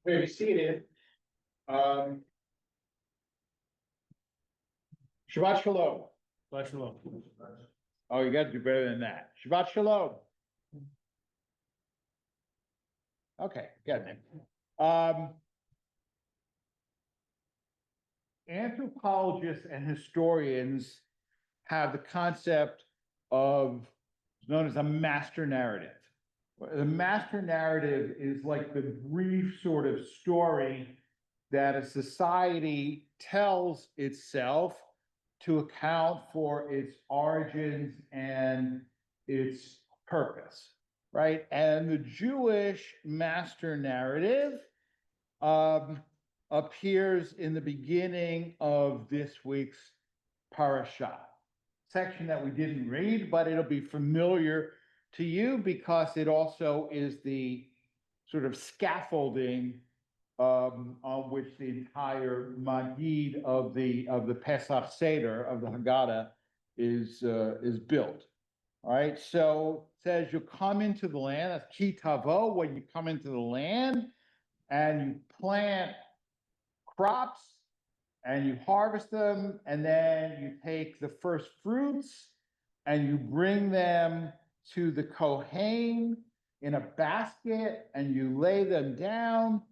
Be seated. Shabbat Shalom. Shabbat Shalom. Oh, you got to do better than that. Shabbat Shalom. Okay, got it. Anthropologists and historians have the concept of known as a master narrative. The master narrative is like the brief sort of story that a society tells itself to account for its origins and its purpose, right? And the Jewish master narrative appears in the beginning of this week's Parashat, section that we didn't read, but it'll be familiar to you because it also is the sort of scaffolding on which the entire Magid of the Pesach Seder of the Haggadah is built. All right, so it says you come into the land. That's Tavo, when you come into the land and you plant crops and you harvest them, and then you take the first fruits and you bring them to the Kohen in a basket and you lay them down.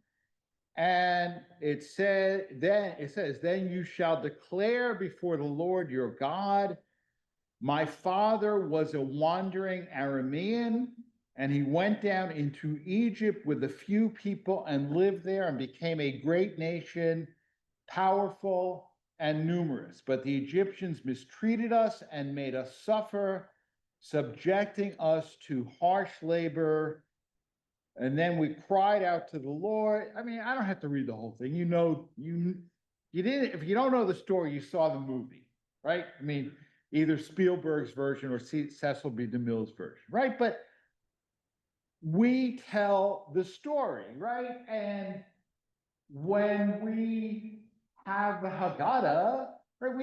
And it says, then you shall declare before the Lord your God, my father was a wandering Aramean, and he went down into Egypt with a few people and lived there and became a great nation, powerful and numerous. But the Egyptians mistreated us and made us suffer, subjecting us to harsh labor. And then we cried out to the Lord. I mean, I don't have to read the whole thing. You didn't, if you don't know the story, you saw the movie, right? I mean, either Spielberg's version or Cecil B. DeMille's version, right? But we tell the story, right? And when we have the Haggadah, right,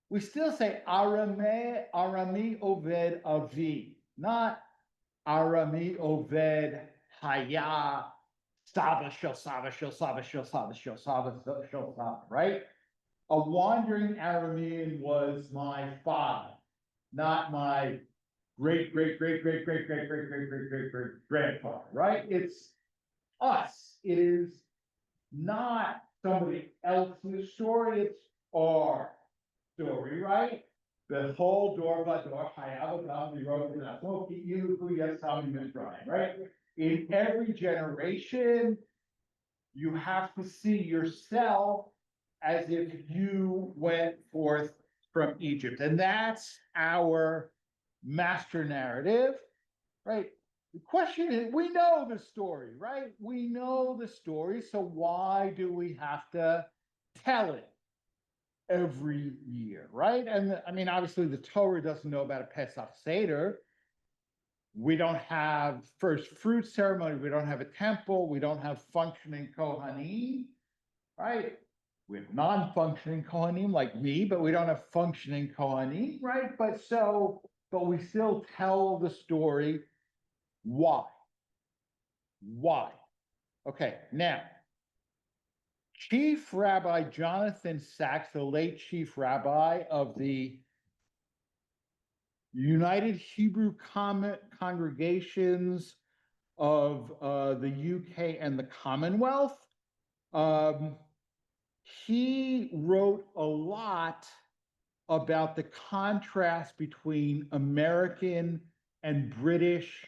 we still say Arami Oved Avi, not Arami Oved Haya Saba Shel Saba Shel Saba Shel Saba Shel Saba Shel Saba, right? A wandering Aramean was my father, not my great grandfather, right? It's us. It is not somebody else's story. It's our story, right? The whole door by door, right? In every generation, you have to see yourself as if you went forth from Egypt. And that's our master narrative, right? The question is, we know the story, right? We know the story, so why do we have to tell it every year, right? And I mean, obviously the Torah doesn't know about a Pesach Seder. We don't have first fruit ceremony. We don't have a temple. We don't have functioning Kohanim, right? We have non-functioning Kohanim like me, but we don't have functioning Kohanim, right? But we still tell the story. Why? Why? Okay, now, Chief Rabbi Jonathan Sachs, the late Chief Rabbi of the United Hebrew Congregations of the UK and the Commonwealth, he wrote a lot about the contrast between American and British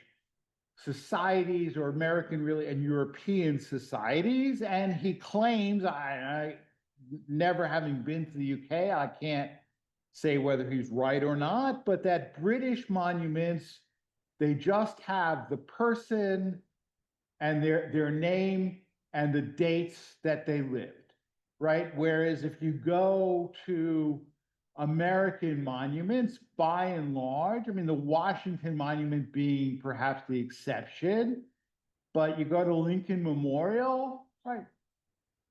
societies, or American really and European societies. And he claims, I never having been to the UK, I can't say whether he's right or not, but that British monuments, they just have the person and their name and the dates that they lived, right? Whereas if you go to American monuments, by and large, I mean, the Washington Monument being perhaps the exception, but you go to Lincoln Memorial, right?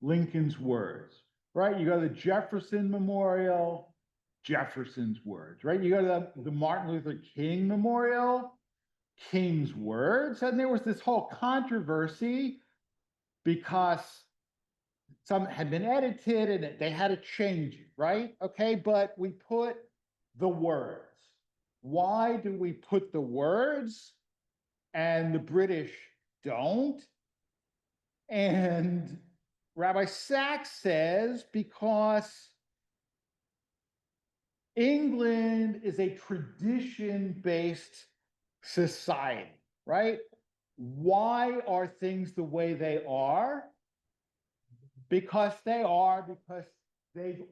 Lincoln's words, right? You go to the Jefferson Memorial, Jefferson's words, right? You go to the Martin Luther King Memorial, King's words. And there was this whole controversy because some had been edited and they had to change it, right? Okay, but we put the words. Why do we put the words and the British don't? And Rabbi Sachs says because England is a tradition-based society, right? Why are things the way they are? Because they've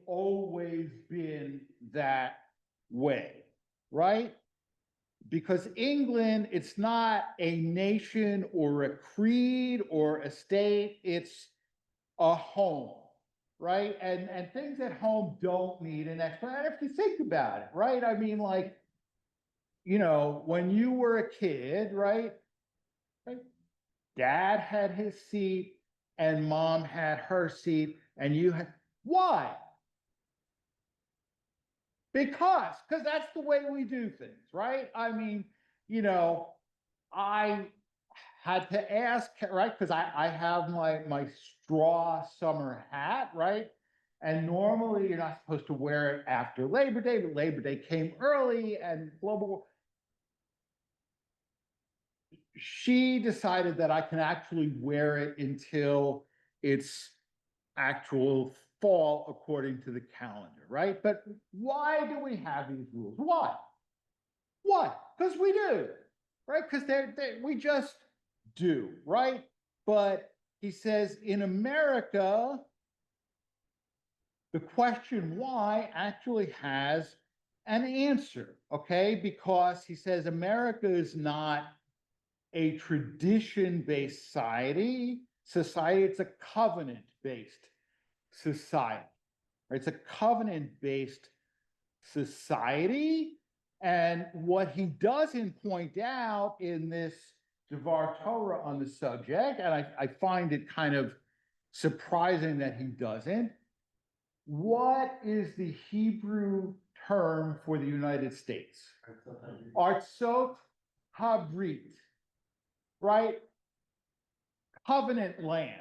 always been that way, right? Because England, it's not a nation or a creed or a state, it's a home, right? And things at home don't need an explanation if you think about it, right? I mean, like, you know, when you were a kid, right? Dad had his seat and mom had her seat, and you had, why? Because that's the way we do things, right? I mean, you know, I had to ask, right? Because I have my straw summer hat, right? And normally you're not supposed to wear it after Labor Day, but Labor Day came early and global. She decided that I can actually wear it until it's actual fall according to the calendar, right? But why do we have these rules? Why? Because we do, right? Because we just do, right? But he says in America, the question why actually has an answer, okay? Because he says America is not a tradition-based society, it's a covenant-based society, right? It's a covenant-based society. And what he doesn't point out in this Devar Torah on the subject, and I find it kind of surprising that he doesn't, what is the Hebrew term for the United States? Artsot Habrit, right? Covenant lands,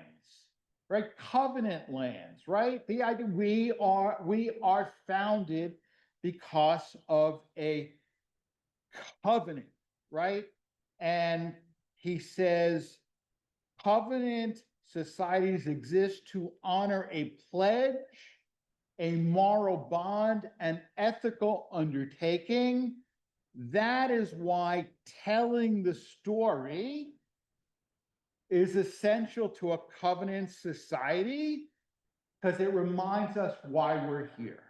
right? Covenant lands, right? The idea we are founded because of a covenant, right? And he says covenant societies exist to honor a pledge, a moral bond, an ethical undertaking. That is why telling the story is essential to a covenant society, because it reminds us why we're here,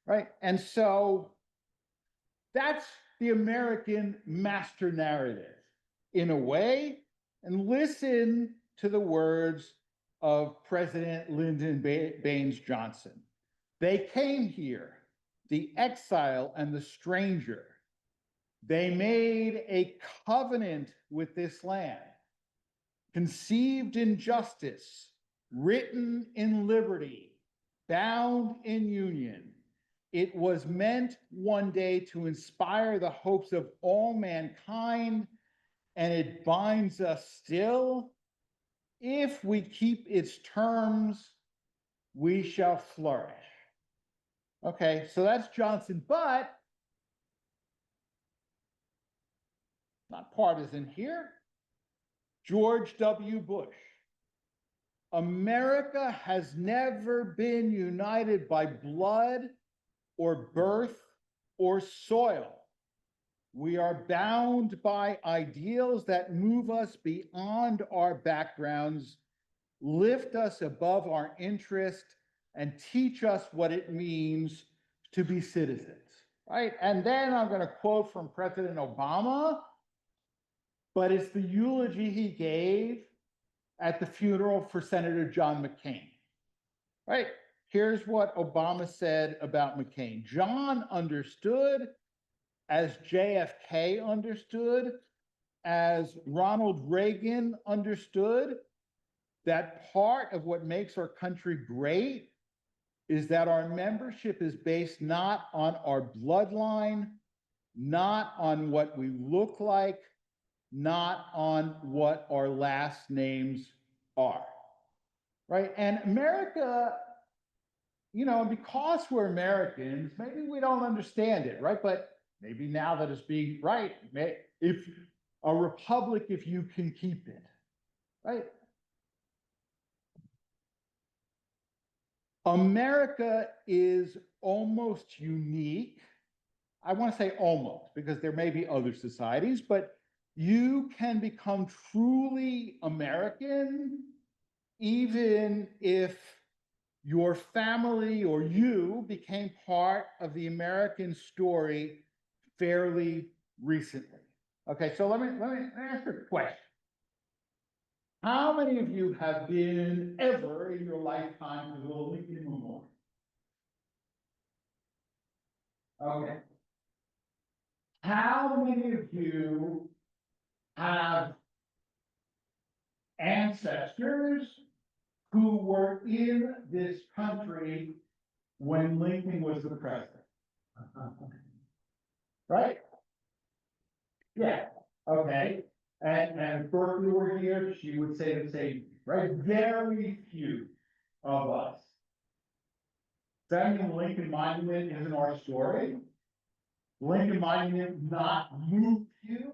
right? And so that's the American master narrative in a way. And listen to the words of President Lyndon Baines Johnson. They came here, the exile and the stranger. They made a covenant with this land, conceived in justice, written in liberty, bound in union. It was meant one day to inspire the hopes of all mankind, and it binds us still. If we keep its terms, we shall flourish. Okay, so that's Johnson, but not partisan here. George W. Bush. America has never been united by blood or birth or soil. We are bound by ideals that move us beyond our backgrounds, lift us above our interest, and teach us what it means to be citizens, right? And then I'm going to quote from President Obama, but it's the eulogy he gave at the funeral for Senator John McCain, right? Here's what Obama said about McCain. John understood, as JFK understood, as Ronald Reagan understood, that part of what makes our country great is that our membership is based not on our bloodline, not on what we look like, not on what our last names are. right? And America, because we're Americans, maybe we don't understand it, right? But maybe now that it's being right, if a republic, if you can keep it, right? America is almost unique. I want to say almost, because there may be other societies, but you can become truly American even if your family or you became part of the American story fairly recently. Okay, so let me ask you a question. How many of you have been ever in your lifetime to the Lincoln Memorial? Okay. How many of you have ancestors who were in this country when Lincoln was the president? Right? Yeah, okay. And if Berkeley were here, she would say the same, right? Very few of us. Standing Lincoln Monument isn't our story. Lincoln Monument not moved you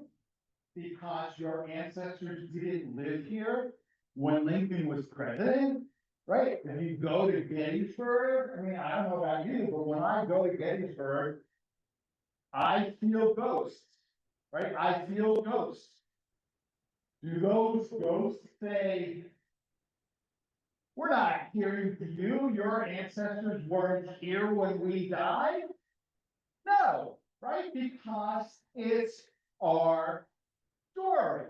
because your ancestors didn't live here when Lincoln was president, right? If you go to Gettysburg, I mean, I don't know about you, but when I go to Gettysburg, I feel ghosts, right? I feel ghosts. Do those ghosts say, we're not hearing to you, your ancestors weren't here when we died? No, right? Because it's our story,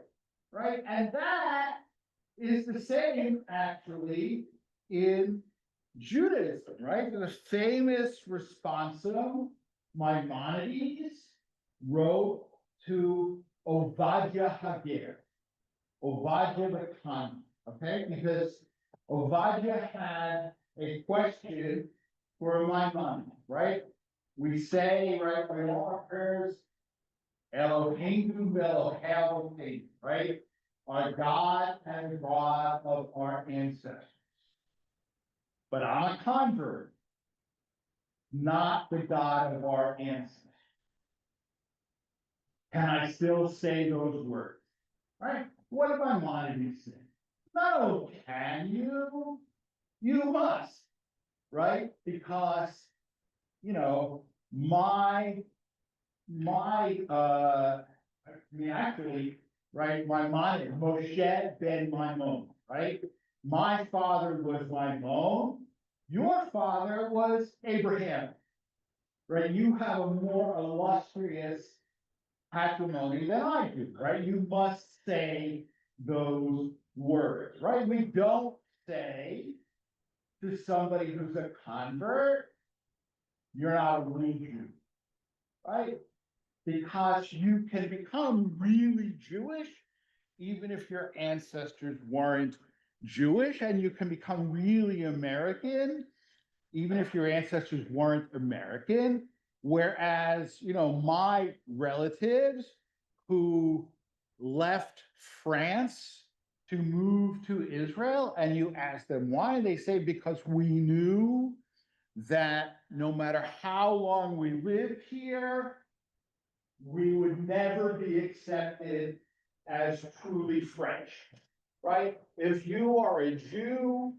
right? And that is the same actually in Judaism, right? The famous responsum Maimonides wrote to Ovadia Hager, Ovadia the convert, okay? Because Ovadia had a question for Maimonides, right? We say, right, in our prayers, Eloheinu v'Elohei, right? Our God and the God of our ancestors. But I'm a convert, not the God of our ancestors. Can I still say those words? Right? What if I wanted to say? No, can you? You must, right? Because, actually, right, my mom, Moshe ben Maimon, right? My father was Maimon, your father was Abraham, right? You have a more illustrious patrimony than I do, right? You must say those words, right? We don't say to somebody who's a convert, you're not a real Jew, right? Because you can become really Jewish, even if your ancestors weren't Jewish, and you can become really American, even if your ancestors weren't American. Whereas, my relatives who left France to move to Israel, and you ask them why, they say, because we knew that no matter how long we lived here, we would never be accepted as truly French, right? If you are a Jew,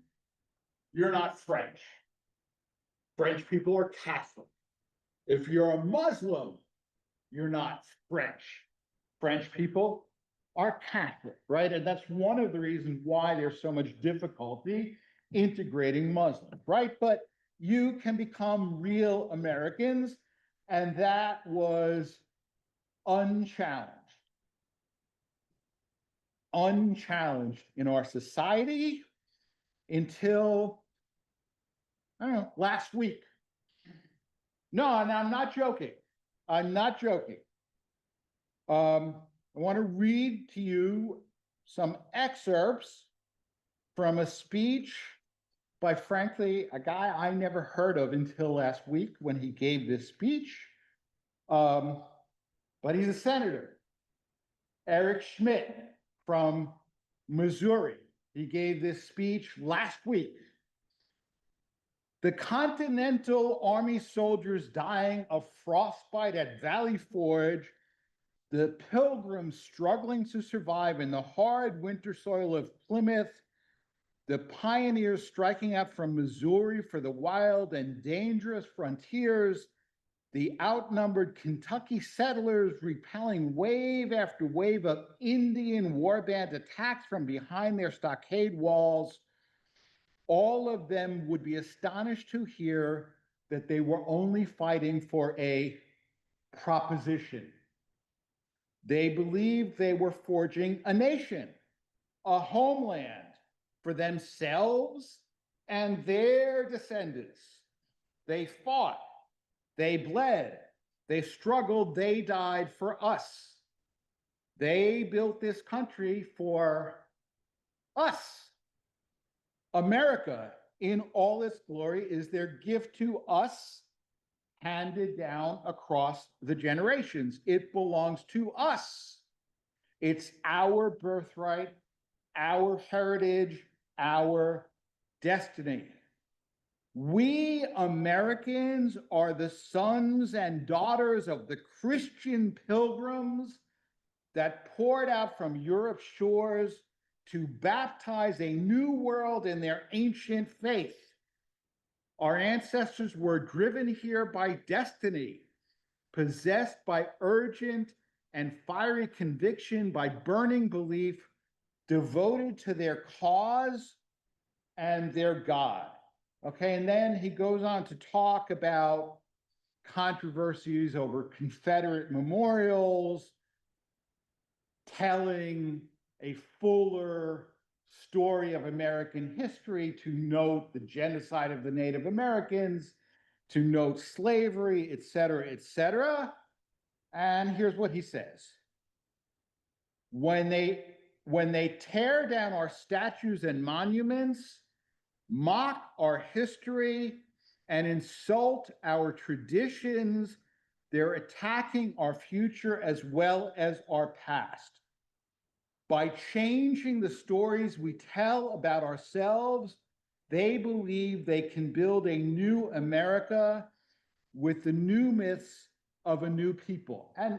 you're not French. French people are Catholic. If you're a Muslim, you're not French. French people are Catholic, right? And that's one of the reasons why there's so much difficulty integrating Muslims, right? But you can become real Americans, and that was unchallenged in our society until, I don't know, last week. No, and I'm not joking. I'm not joking. I want to read to you some excerpts from a speech by, frankly, a guy I never heard of until last week when he gave this speech. But he's a senator, Eric Schmidt from Missouri. He gave this speech last week. The Continental Army soldiers dying of frostbite at Valley Forge, the pilgrims struggling to survive in the hard winter soil of Plymouth, the pioneers striking out from Missouri for the wild and dangerous frontiers, the outnumbered Kentucky settlers repelling wave after wave of Indian warband attacks from behind their stockade walls, all of them would be astonished to hear that they were only fighting for a proposition. They believed they were forging a nation, a homeland for themselves and their descendants. They fought, they bled, they struggled, they died for us. They built this country for us. America, in all its glory, is their gift to us, handed down across the generations. It belongs to us. It's our birthright, our heritage, our destiny. We Americans are the sons and daughters of the Christian pilgrims that poured out from Europe's shores to baptize a new world in their ancient faith. Our ancestors were driven here by destiny, possessed by urgent and fiery conviction, by burning belief, devoted to their cause and their God. Okay, and then he goes on to talk about controversies over Confederate memorials, telling a fuller story of American history, to note the genocide of the Native Americans, to note slavery, et cetera, et cetera. And here's what he says. When they tear down our statues and monuments, mock our history, and insult our traditions, they're attacking our future as well as our past. By changing the stories we tell about ourselves, they believe they can build a new America with the new myths of a new people. And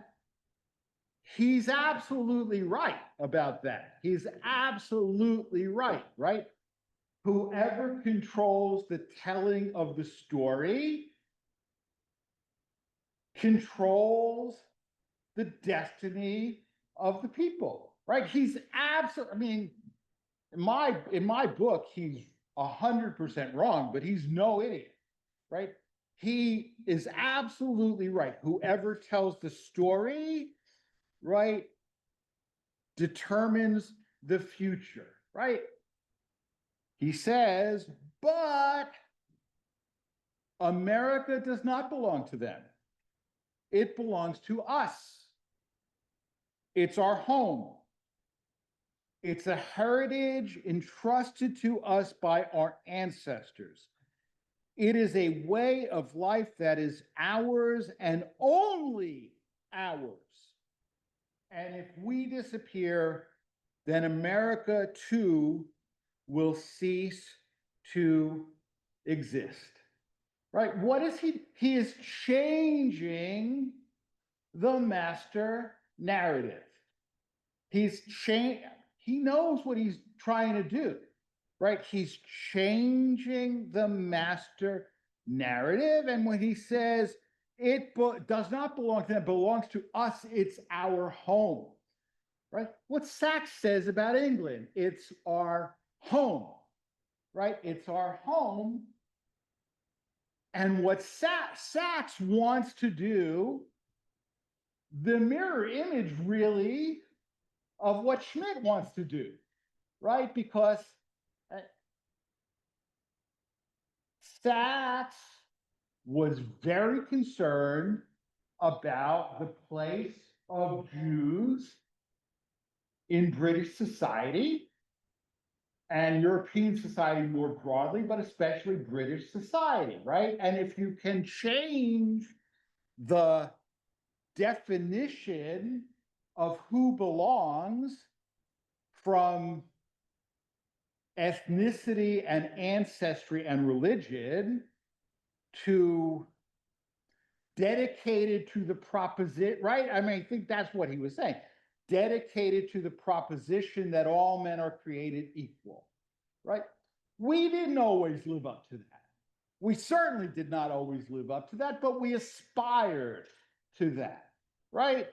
he's absolutely right about that. He's absolutely right, right? Whoever controls the telling of the story controls the destiny of the people, right? He's absolutely, I mean, in my book, he's 100% wrong, but he's no idiot, right? He is absolutely right. Whoever tells the story, right, determines the future, right? He says, but America does not belong to them. It belongs to us. It's our home. It's a heritage entrusted to us by our ancestors. It is a way of life that is ours and only ours. And if we disappear, then America too will cease to exist. Right? What is he? He is changing the master narrative. He knows what he's trying to do, right? He's changing the master narrative. And when he says it does not belong to them, it belongs to us, it's our home, right? What Sachs says about England, it's our home, right? It's our home. And what Sachs wants to do, the mirror image really of what Schmidt wants to do, right? Because Sachs was very concerned about the place of Jews in British society and European society more broadly, but especially British society, right? And if you can change the definition of who belongs from ethnicity and ancestry and religion to dedicated to the proposition, right? I mean, I think that's what he was saying. Dedicated to the proposition that all men are created equal, right? We didn't always live up to that. We certainly did not always live up to that, but we aspired to that, right?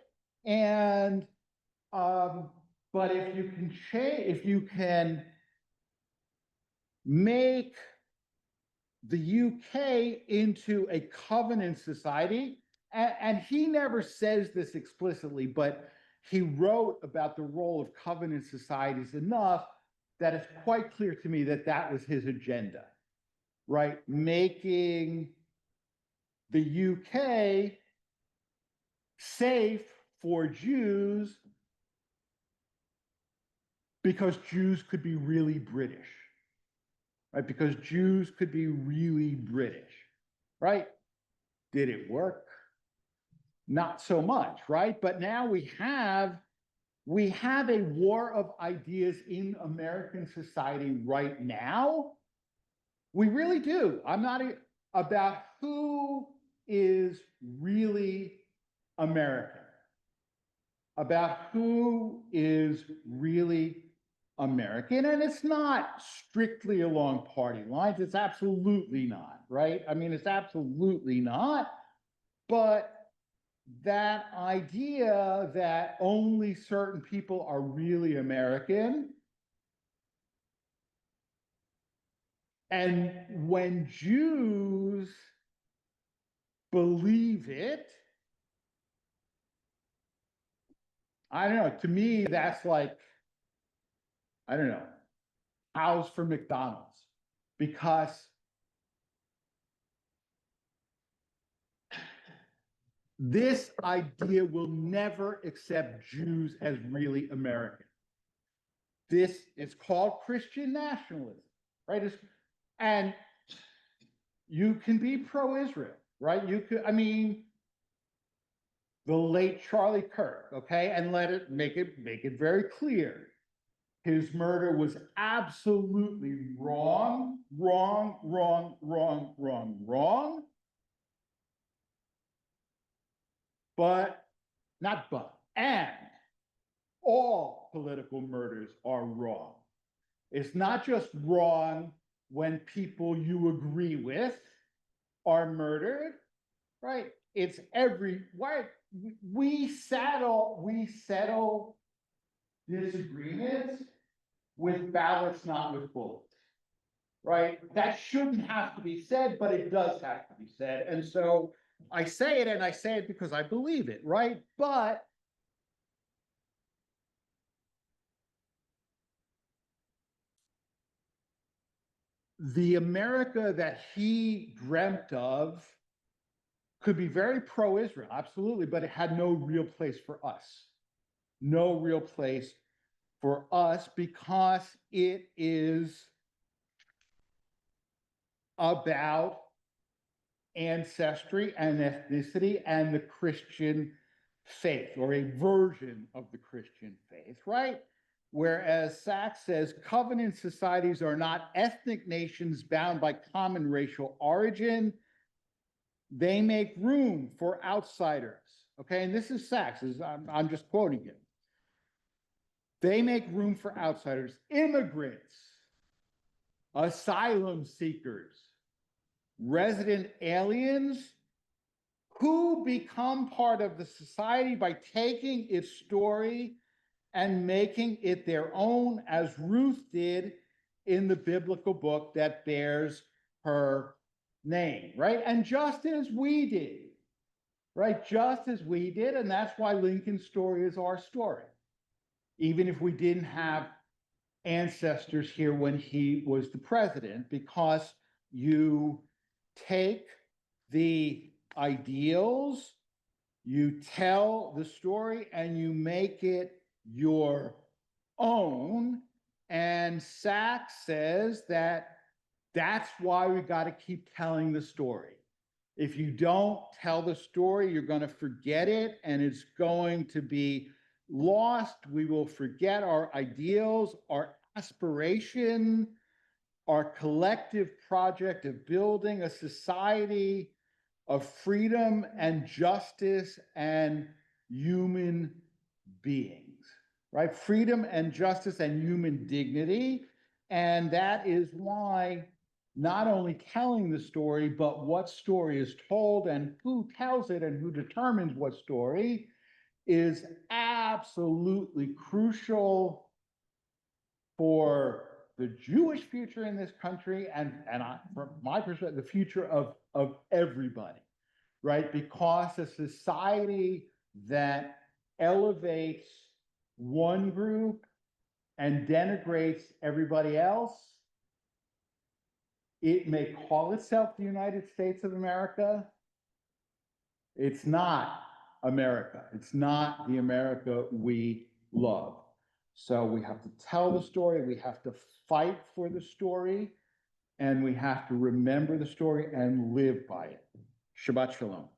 And but if you can if you can make the UK into a covenant society, and he never says this explicitly, but he wrote about the role of covenant societies enough that it's quite clear to me that that was his agenda, right? Making the UK safe for Jews because Jews could be really British, right? Because Jews could be really British, right? Did it work? Not so much, right? But now we have a war of ideas in American society right now. We really do. I'm not about who is really American, about who is really American. And it's not strictly along party lines. It's absolutely not, right? I mean, it's absolutely not. But that idea that only certain people are really American, and when Jews believe it, I don't know, to me, that's like, I don't know, house for McDonald's, because this idea will never accept Jews as really American. This is called Christian nationalism, right? And you can be pro-Israel, right? You could, I mean, the late Charlie Kirk, okay, and make it very clear. His murder was absolutely wrong, wrong, wrong, wrong, wrong, wrong. But, not but, and all political murders are wrong. It's not just wrong when people you agree with are murdered, right? It's why we settle disagreements with ballots, not with bullets, right? That shouldn't have to be said, but it does have to be said. And so I say it, and I say it because I believe it, right? But the America that he dreamt of could be very pro-Israel, absolutely, but it had no real place for us. No real place for us, because it is about ancestry and ethnicity and the Christian faith, or a version of the Christian faith, right? Whereas Sachs says covenant societies are not ethnic nations bound by common racial origin. They make room for outsiders. Okay, and this is Sachs, I'm just quoting him. They make room for outsiders, immigrants, asylum seekers, resident aliens, who become part of the society by taking its story and making it their own, as Ruth did in the biblical book that bears her name, right? And just as we did, right? Just as we did, and that's why Lincoln's story is our story. Even if we didn't have ancestors here when he was the president, because you take the ideals, you tell the story, and you make it your own. And Sachs says that that's why we got to keep telling the story. If you don't tell the story, you're going to forget it, and it's going to be lost. We will forget our ideals, our aspiration, our collective project of building a society of freedom and justice and human beings, right? Freedom and justice and human dignity. And that is why not only telling the story, but what story is told and who tells it and who determines what story is absolutely crucial for the Jewish future in this country and from my perspective, the future of everybody, right? Because a society that elevates one group and denigrates everybody else, it may call itself the United States of America. It's not America. It's not the America we love. So we have to tell the story, we have to fight for the story, and we have to remember the story and live by it. Shabbat Shalom.